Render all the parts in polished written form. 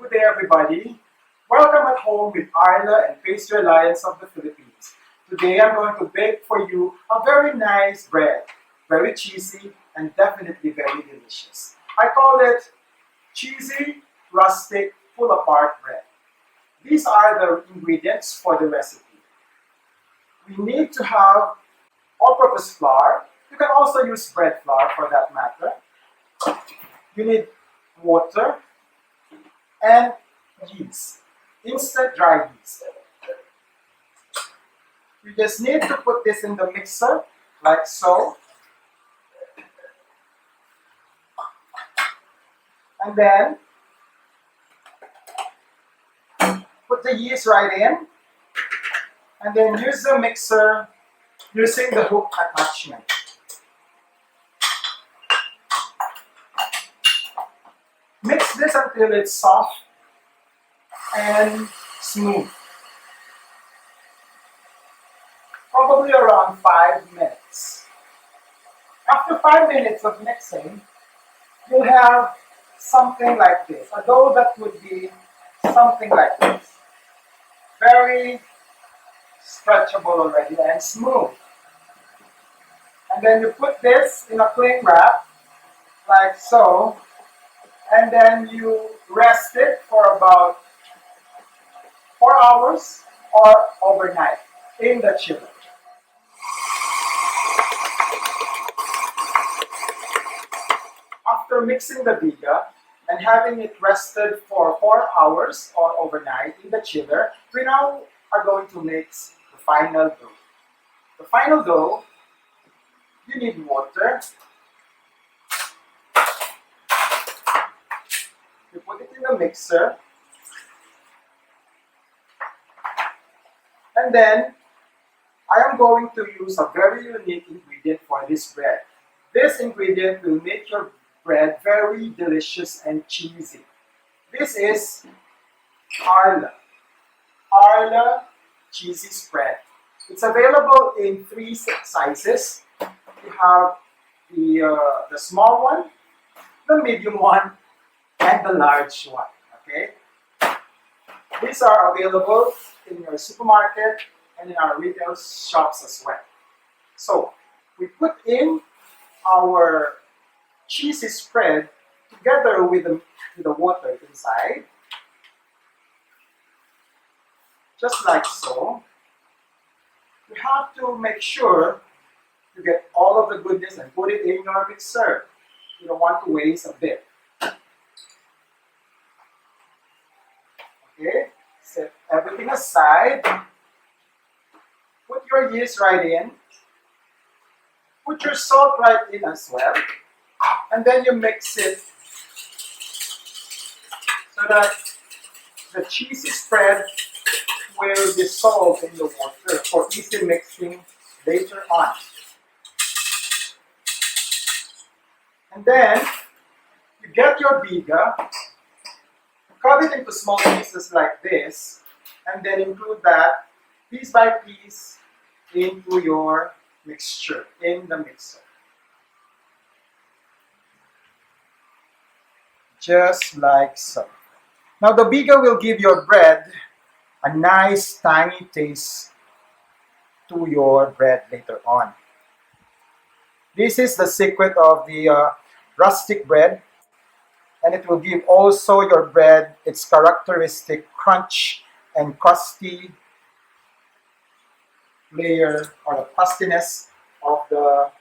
good day everybody. Welcome at home with Arla and Pastry Alliance of the Philippines. Today I'm going to bake for you a very nice bread. Very cheesy and definitely very delicious. I call it cheesy, rustic, pull-apart bread. These are the ingredients for the recipe. We need to have all-purpose flour. You can also use bread flour for that matter. You need water and yeast, instant dry yeast. You just need to put this in the mixer like so. And then put the yeast right in. And then use the mixer using the hook attachment. Mix this until it's soft and smooth. Probably around 5 minutes. After 5 minutes of mixing, you'll have something like this. A dough that would be something like this. Very stretchable already and smooth. And then you put this in a cling wrap, like so, and then you rest it for about 4 hours or overnight in the chiller. After mixing the biga and having it rested for 4 hours or overnight in the chiller, we now are going to mix the final dough. The final dough, you need water. You put it in the mixer. And then, I am going to use a very unique ingredient for this bread. This ingredient will make your bread very delicious and cheesy. This is Arla. Arla cheesy spread. It's available in 3 sizes. You have the small one, the medium one, and the large one. Okay? These are available in your supermarket and in our retail shops as well. So, we put in our cheesy spread together with the water inside. Just like so. You have to make sure you get all of the goodness and put it in your mixer. You don't want to waste a bit. Okay, set everything aside. Put your yeast right in. Put your salt right in as well. And then you mix it so that the cheesy spread will dissolve in the water for easy mixing later on. And then you get your biga, cut it into small pieces like this, and then include that piece by piece into your mixture in the mixer. Just like so. Now the biga will give your bread a nice tangy taste to your bread later on. This is the secret of the rustic bread, and it will give also your bread its characteristic crunch and crusty layer or the crustiness of the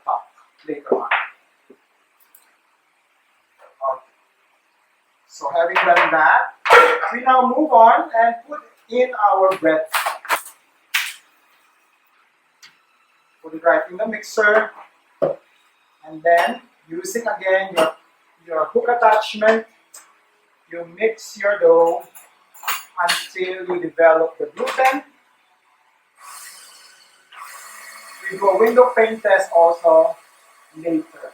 top later on. Okay. So having done that, we now move on and put in our bread. Put it right in the mixer, and then using again your hook attachment, you mix your dough until you develop the gluten. We do a window pane test also later.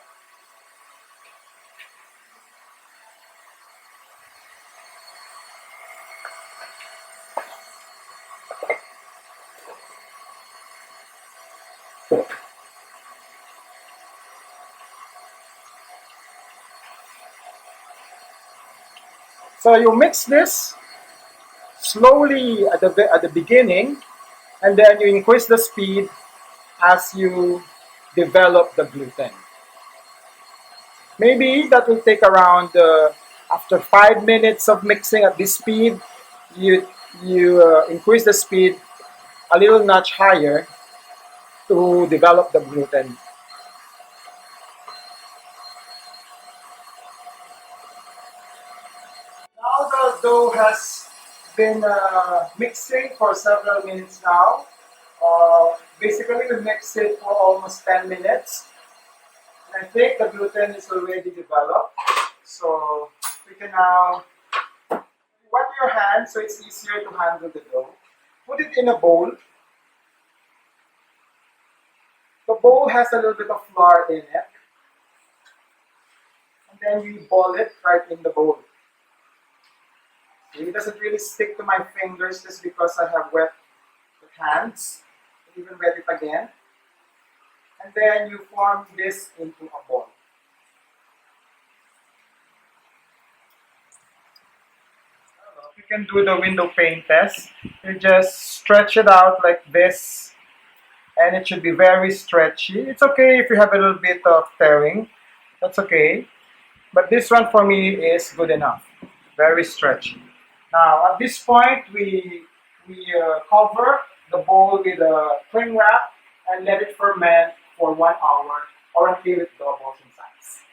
So you mix this slowly at the beginning, and then you increase the speed as you develop the gluten. Maybe that will take around after 5 minutes of mixing at this speed, you increase the speed a little notch higher to develop the gluten. Now the dough has been mixing for several minutes now. Basically, we mixed it for almost 10 minutes. And I think the gluten is already developed. So we can now wet your hands so it's easier to handle the dough. Put it in a bowl. The bowl has a little bit of flour in it. And then we ball it right in the bowl. It doesn't really stick to my fingers just because I have wet the hands. Even wet it again. And then you form this into a ball. You can do the window pane test. You just stretch it out like this, and it should be very stretchy. It's okay if you have a little bit of tearing. That's okay. But this one for me is good enough. Very stretchy. Now at this point, we cover the bowl with a cling wrap and let it ferment for 1 hour or until it doubles in size.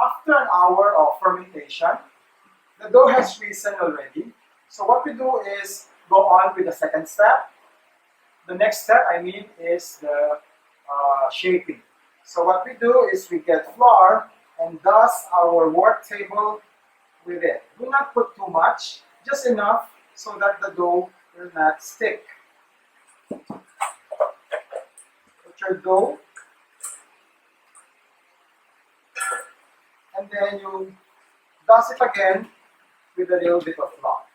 After an hour of fermentation, the dough has risen already. So what we do is go on with the second step. The next step, is the shaping. So what we do is we get flour and dust our work table with it. Do not put too much, just enough so that the dough will not stick. Put your dough, and then you dust it again with a little bit of flour.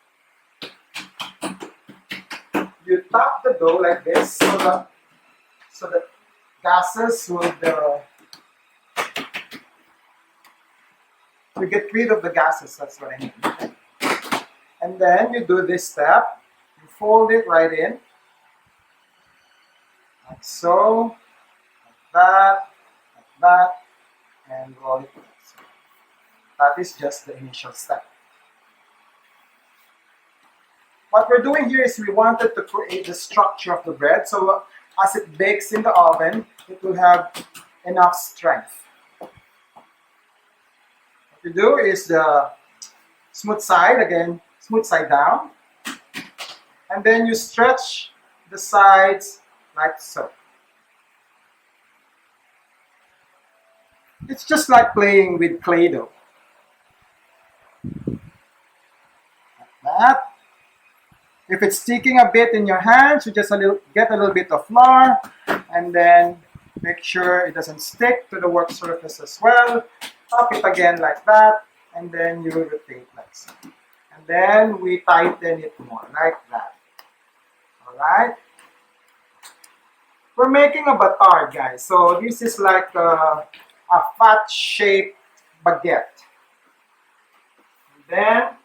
You tap the dough like this so that gases you get rid of the gases, that's what I mean. Okay? And then you do this step, you fold it right in, like so, like that, and roll it. So that is just the initial step. What we're doing here is we wanted to create the structure of the bread, so as it bakes in the oven, it will have enough strength. What you do is the smooth side, again, smooth side down, and then you stretch the sides like so. It's just like playing with Play-Doh. Like that. If it's sticking a bit in your hands, you just get a little bit of flour, and then make sure it doesn't stick to the work surface as well. Tap it again like that, and then you rotate like so. And then we tighten it more, like that. Alright? We're making a batard, guys. So this is like a fat-shaped baguette. And then,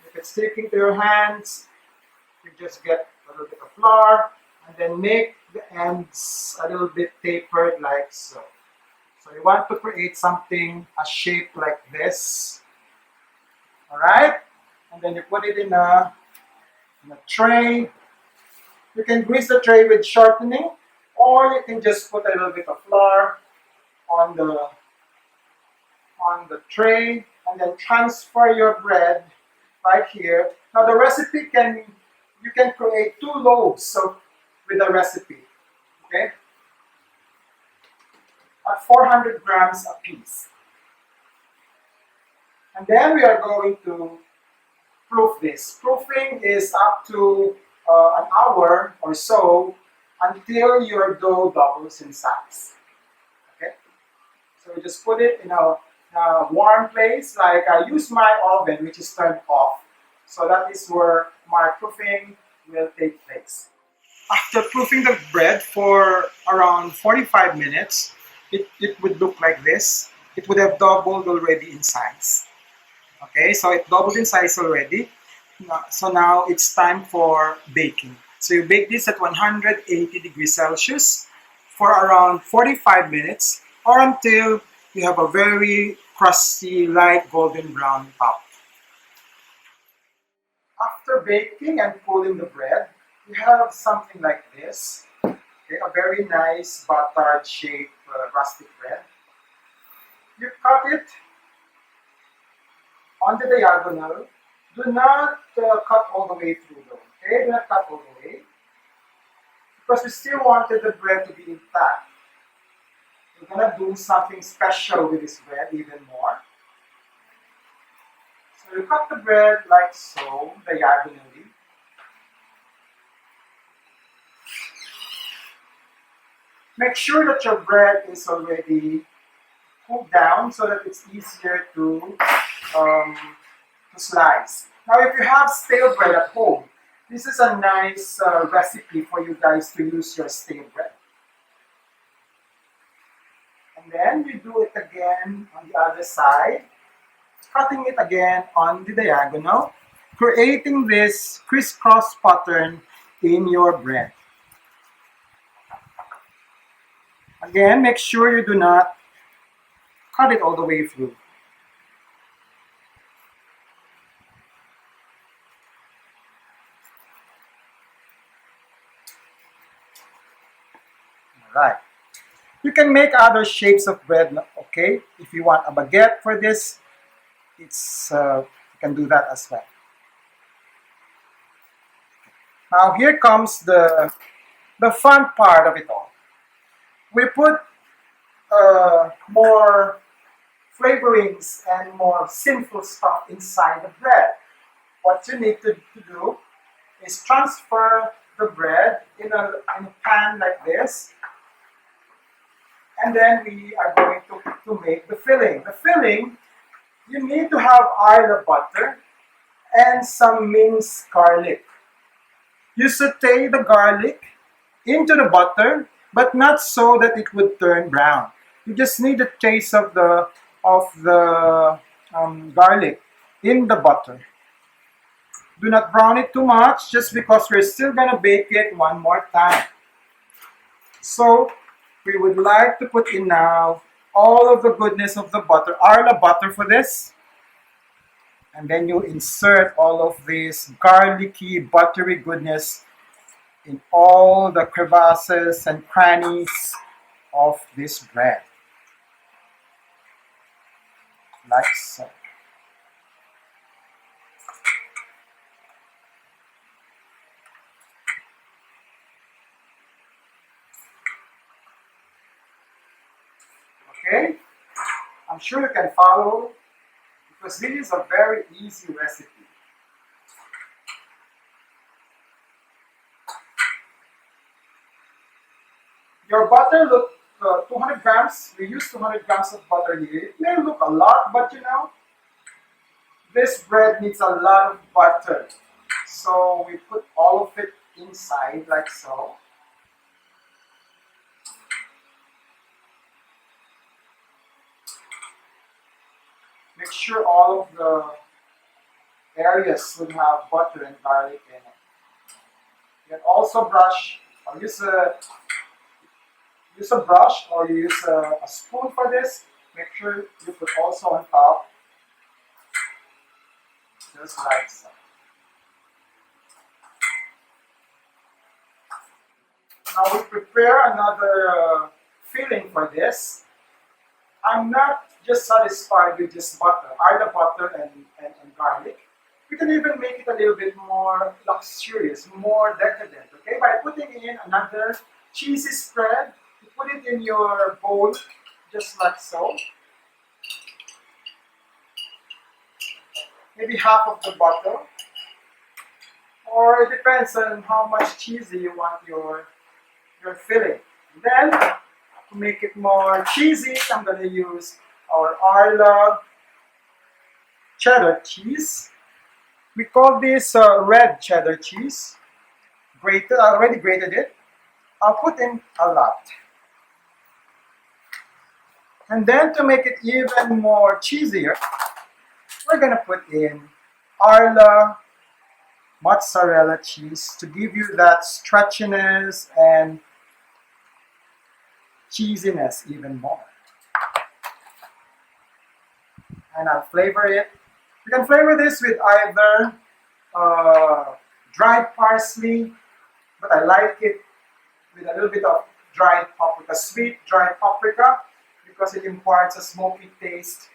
if it's sticking to your hands, you just get a little bit of flour and then make the ends a little bit tapered like so. So you want to create something, a shape like this. Alright? And then you put it in a tray. You can grease the tray with shortening, or you can just put a little bit of flour on the tray and then transfer your bread right here. Now the recipe you can create 2 loaves with the recipe, okay? At 400 grams a piece. And then we are going to proof this. Proofing is up to an hour or so until your dough doubles in size, okay? So we just put it in a warm place, like I use my oven which is turned off. So that is where my proofing will take place. After proofing the bread for around 45 minutes, it would look like this. It would have doubled already in size. Okay, so it doubled in size already. So now it's time for baking. So you bake this at 180 degrees Celsius for around 45 minutes or until you have a very crusty, light golden brown top. After baking and cooling the bread, you have something like this. Okay, a very nice buttered shaped rustic bread. You cut it on the diagonal. Do not cut all the way through though. Okay, do not cut all the way because we still wanted the bread to be intact. We're gonna do something special with this bread even more. So you cut the bread like so, diagonally. Make sure that your bread is already cooled down so that it's easier to slice. Now, if you have stale bread at home, this is a nice recipe for you guys to use your stale bread. And then you do it again on the other side, cutting it again on the diagonal, creating this crisscross pattern in your bread. Again, make sure you do not cut it all the way through. Right. You can make other shapes of bread, okay? If you want a baguette for this, you can do that as well. Now here comes the fun part of it all. We put more flavorings and more sinful stuff inside the bread. What you need to do is transfer the bread in a pan like this. And then we are going to make the filling. The filling, you need to have either butter and some minced garlic. You saute the garlic into the butter, but not so that it would turn brown. You just need a taste of the garlic in the butter. Do not brown it too much, just because we're still gonna bake it one more time. So we would like to put in now all of the goodness of the butter, Arla butter for this. And then you insert all of this garlicky, buttery goodness in all the crevasses and crannies of this bread. Like so. Okay? I'm sure you can follow because this is a very easy recipe. Your butter look 200 grams. We use 200 grams of butter here. It may look a lot, but you know, this bread needs a lot of butter. So we put all of it inside like so. Make sure all of the areas would have butter and garlic in it. You can also brush or use a brush or you use a spoon for this. Make sure you put also on top, just like so. Now we prepare another filling for this. I'm not just satisfied with just butter, either butter and garlic. We can even make it a little bit more luxurious, more decadent, okay? By putting in another cheesy spread. You put it in your bowl, just like so. Maybe half of the butter. Or it depends on how much cheesy you want your filling. Then, to make it more cheesy, I'm going to use our Arla cheddar cheese. We call this red cheddar cheese. Grated, I already grated it. I'll put in a lot. And then to make it even more cheesier, we're we're gonna put in Arla mozzarella cheese to give you that stretchiness and cheesiness even more. And I'll flavor it. You can flavor this with either dried parsley, but I like it with a little bit of dried paprika, sweet dried paprika, because it imparts a smoky taste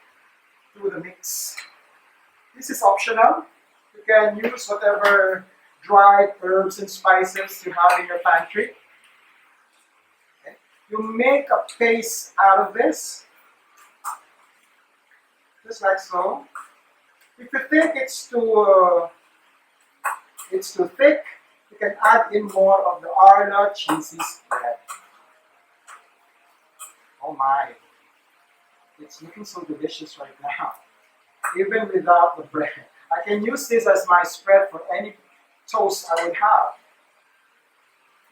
to the mix. This is optional. You can use whatever dried herbs and spices you have in your pantry. Okay. You make a paste out of this, just like so. If you think it's too thick, you can add in more of the Arla cheesy spread. Oh my, it's looking so delicious right now, even without the bread. I can use this as my spread for any toast I would have.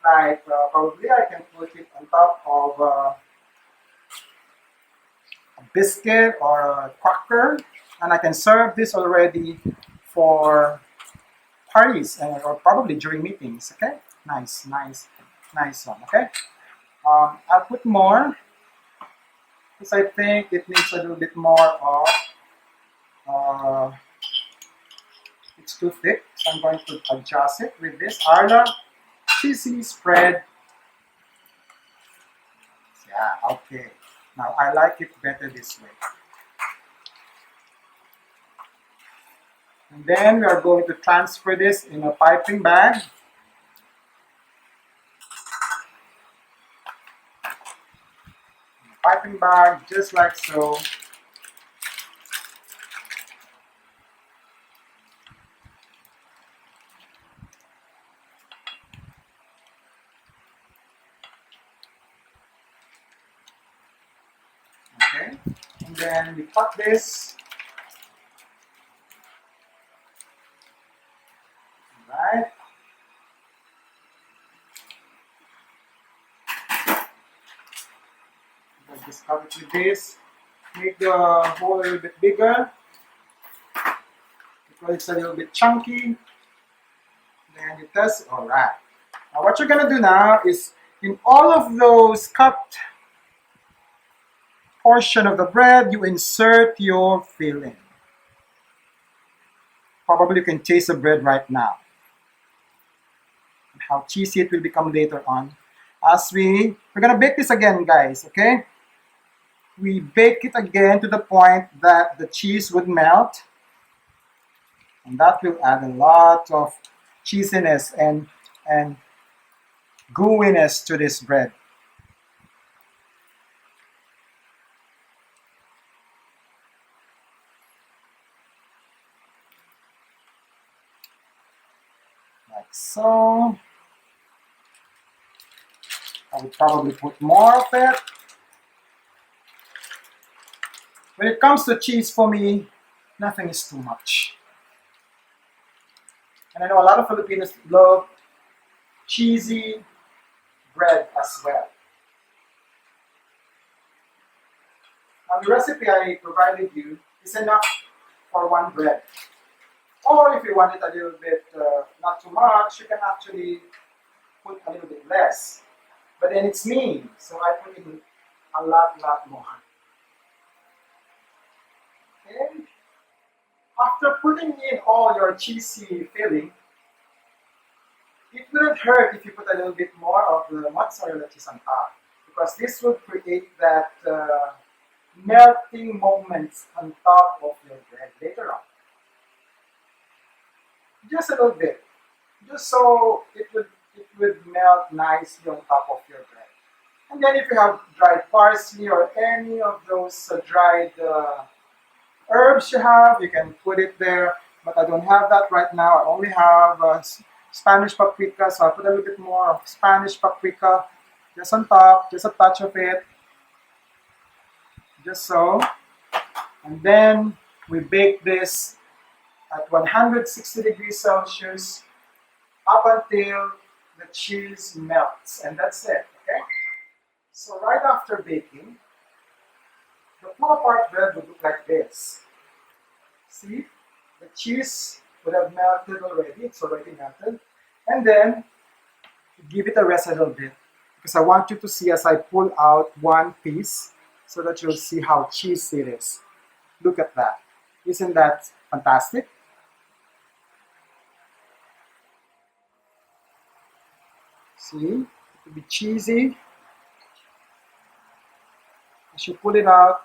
Like probably I can put it on top of a biscuit or a cracker, and I can serve this already for parties or probably during meetings. Okay, nice one. Okay, I'll put more because I think it needs a little bit more of. It's too thick, so I'm going to adjust it with this Arla cheesy spread. Yeah, okay. Now I like it better this way. And then we are going to transfer this in a piping bag. Piping bag, just like so. Okay, and then we cut this. Right. Just cut it with this. Make the hole a little bit bigger because it's a little bit chunky. Then you test it. Alright. Now what you're gonna do now is in all of those cut portion of the bread, you insert your filling. Probably you can taste the bread right now. And how cheesy it will become later on. As we're gonna bake this again, guys, okay? We bake it again to the point that the cheese would melt. And that will add a lot of cheesiness and gooiness to this bread. Like so. I would probably put more of it. When it comes to cheese, for me, nothing is too much. And I know a lot of Filipinos love cheesy bread as well. Now the recipe I provided you is enough for one bread. Or if you want it a little bit, not too much, you can actually put a little bit less. But then it's me, so I put in a lot more. Okay. After putting in all your cheesy filling, it wouldn't hurt if you put a little bit more of the mozzarella cheese on top, because this will create that melting moments on top of your bread later on. Just a little bit, just so it would melt nicely on top of your bread. And then if you have dried parsley or any of those dried herbs you have, you can put it there. But I don't have that right now. I only have Spanish paprika, so I put a little bit more of Spanish paprika just on top, just a touch of it, just so. And then we bake this at 160 degrees Celsius up until the cheese melts, and that's it. Okay. So right after baking, the pull-apart bread would look like this. See, the cheese would have melted already. It's already melted. And then give it a rest a little bit because I want you to see as I pull out one piece so that you'll see how cheesy it is. Look at that. Isn't that fantastic? See, it will be cheesy. As you pull it out,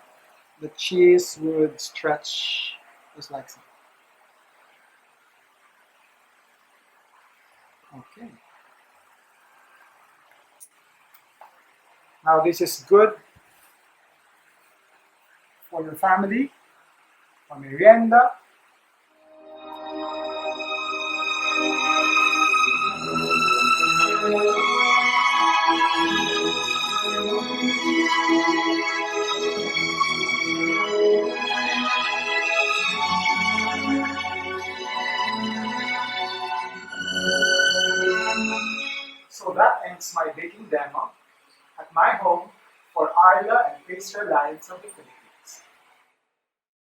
the cheese would stretch just like so. Okay. Now this is good for your family, for merienda. So that ends my baking demo at my home for Arla and Pastry Alliance of the Philippines.